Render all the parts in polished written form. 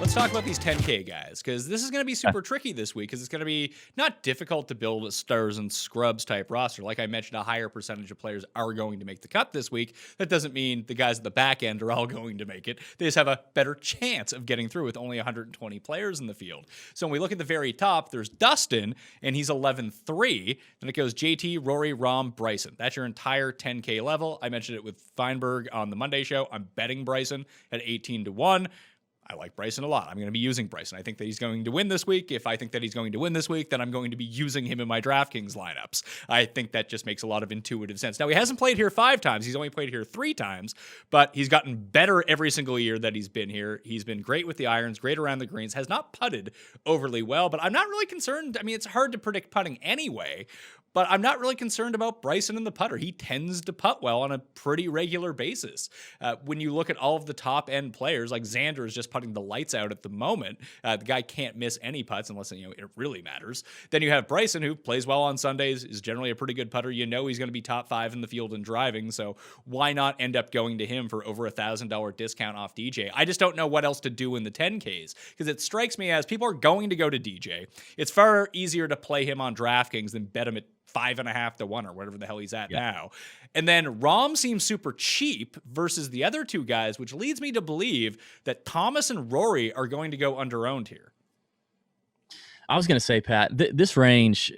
Let's talk about these 10K guys, because this is going to be super tricky this week, because it's going to be not difficult to build a stars and scrubs type roster. Like I mentioned, a higher percentage of players are going to make the cut this week. That doesn't mean the guys at the back end are all going to make it. They just have a better chance of getting through with only 120 players in the field. So when we look at the very top, there's Dustin, and he's 11-3. Then it goes JT, Rory, Rom, Bryson. That's your entire 10K level. I mentioned it with Feinberg on the Monday show. I'm betting Bryson at 18-1. I like Bryson a lot. I'm going to be using Bryson. I think that he's going to win this week. If I think that he's going to win this week, then I'm going to be using him in my DraftKings lineups. I think that just makes a lot of intuitive sense. Now, he hasn't played here 5 times. He's only played here 3 times, but he's gotten better every single year that he's been here. He's been great with the irons, great around the greens, has not putted overly well, but I'm not really concerned. I mean, it's hard to predict putting anyway, but I'm not really concerned about Bryson and the putter. He tends to putt well on a pretty regular basis. When you look at all of the top end players, like Xander is just putting the lights out at the moment. The guy can't miss any putts unless it really matters. Then you have Bryson, who plays well on Sundays, is generally a pretty good putter. You know he's going to be top 5 in the field in driving, so why not end up going to him for over $1,000 discount off DJ? I just don't know what else to do in the 10Ks, because it strikes me as people are going to go to DJ. It's far easier to play him on DraftKings than bet him at 5.5-1 or whatever the hell he's at now. And then Rom seems super cheap versus the other 2 guys, which leads me to believe that Thomas and Rory are going to go under-owned here. I was going to say, Pat, this range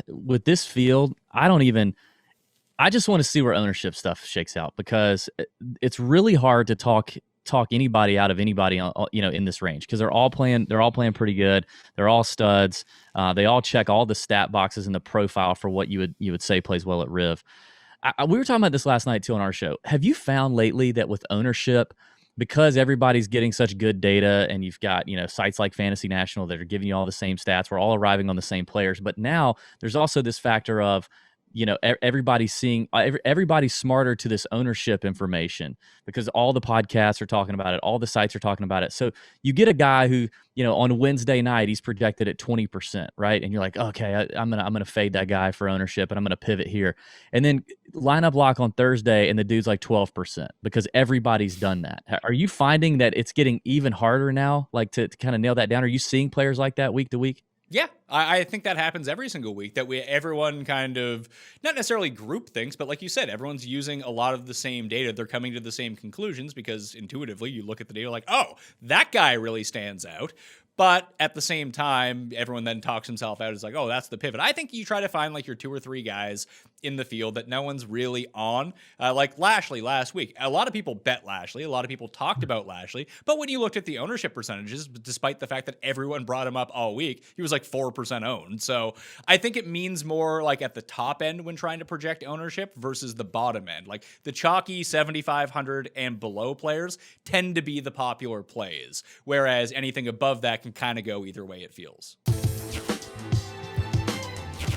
with this field, I just want to see where ownership stuff shakes out, because it's really hard to talk anybody out of anybody, in this range, because they're all playing pretty good. They're all studs. They all check all the stat boxes in the profile for what you would say plays well at Riv. We were talking about this last night too on our show. Have you found lately that with ownership, because everybody's getting such good data, and you've got sites like Fantasy National that are giving you all the same stats, we're all arriving on the same players, but now there's also this factor of everybody's smarter to this ownership information, because all the podcasts are talking about it, all the sites are talking about it. So you get a guy who, on Wednesday night, he's projected at 20%, right? And you're like, okay, I'm gonna fade that guy for ownership, and I'm gonna pivot here. And then lineup lock on Thursday, and the dude's like 12%, because everybody's done that. Are you finding that it's getting even harder now, like to kind of nail that down? Are you seeing players like that week to week? Yeah, I think that happens every single week, that everyone kind of, not necessarily group thinks, but like you said, everyone's using a lot of the same data. They're coming to the same conclusions, because intuitively you look at the data like, oh, that guy really stands out. But at the same time, everyone then talks himself out. It's like, oh, that's the pivot. I think you try to find like your 2 or 3 guys in the field that no one's really on. Like Lashley last week. A lot of people bet Lashley. A lot of people talked about Lashley. But when you looked at the ownership percentages, despite the fact that everyone brought him up all week, he was like 4% owned. So I think it means more like at the top end when trying to project ownership versus the bottom end. Like the chalky 7,500 and below players tend to be the popular plays, whereas anything above that can kind of go either way, it feels.